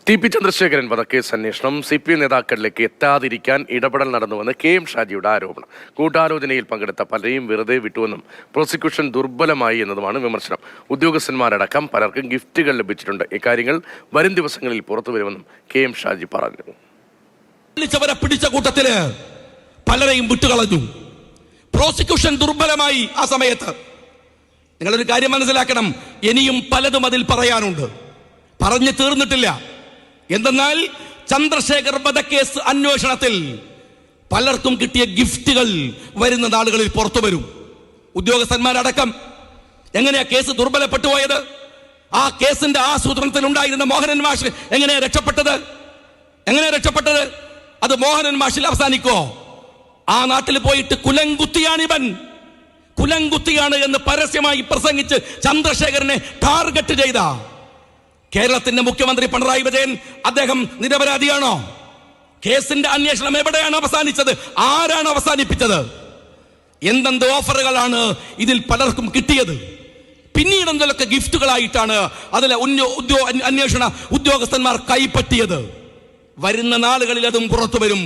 TP. Chandrasekharan വധക്കേസ് അന്വേഷണം CPM നേതാക്കളിലേക്ക് എത്താതിരിക്കാൻ ഇടപെടൽ നടന്നുവെന്ന് KM ഷാജിയുടെ ആരോപണം. കൂട്ടാലോചനയിൽ പങ്കെടുത്ത പലരെയും വെറുതെ വിട്ടുവെന്നും പ്രോസിക്യൂഷൻ ദുർബലമായി എന്നതുമാണ് വിമർശനം. ഉദ്യോഗസ്ഥന്മാരടക്കം പലർക്കും ഗിഫ്റ്റുകൾ ലഭിച്ചിട്ടുണ്ട്. ഇക്കാര്യങ്ങൾ വരും ദിവസങ്ങളിൽ പുറത്തുവരുമെന്നും KM ഷാജി പറഞ്ഞു. പിടിച്ച കൂട്ടത്തില് പലരെയും വിട്ടുകളഞ്ഞു. പ്രോസിക്യൂഷൻ ദുർബലമായി. ആ സമയത്ത് നിങ്ങളൊരു കാര്യം മനസ്സിലാക്കണം, ഇനിയും പലതും അതിൽ പറയാനുണ്ട്, പറഞ്ഞു തീർന്നിട്ടില്ല. എന്തെന്നാൽ ചന്ദ്രശേഖർ വധക്കേസ് അന്വേഷണത്തിൽ പലർക്കും കിട്ടിയ ഗിഫ്റ്റുകൾ വരുന്ന നാളുകളിൽ പുറത്തു വരും. ഉദ്യോഗസ്ഥന്മാരടക്കം. എങ്ങനെയാ കേസ് ദുർബലപ്പെട്ടു പോയത്? ആ കേസിന്റെ ആസൂത്രണത്തിൽ ഉണ്ടായിരുന്ന മോഹനൻ മാഷ് എങ്ങനെയാ രക്ഷപ്പെട്ടത്? അത് മോഹനൻ മാഷിൽ അവസാനിക്കോ? ആ നാട്ടിൽ പോയിട്ട് കുലങ്കുത്തിയാണ് എന്ന് പരസ്യമായി പ്രസംഗിച്ച് ചന്ദ്രശേഖരനെ ടാർഗറ്റ് ചെയ്ത കേരളത്തിന്റെ മുഖ്യമന്ത്രി പിണറായി വിജയൻ, അദ്ദേഹം നിരപരാധിയാണോ? കേസിന്റെ അന്വേഷണം എവിടെയാണ് അവസാനിച്ചത്? ആരാണ് അവസാനിപ്പിച്ചത്? എന്തെന്ത് ഓഫറുകളാണ് ഇതിൽ പലർക്കും കിട്ടിയത്? പിന്നീട് എന്തൊക്കെ ഗിഫ്റ്റുകളായിട്ടാണ് അതിലെ അന്വേഷണ ഉദ്യോഗസ്ഥന്മാർ കൈപ്പറ്റിയത്? വരുന്ന നാളുകളിൽ അതും പുറത്തു വരും.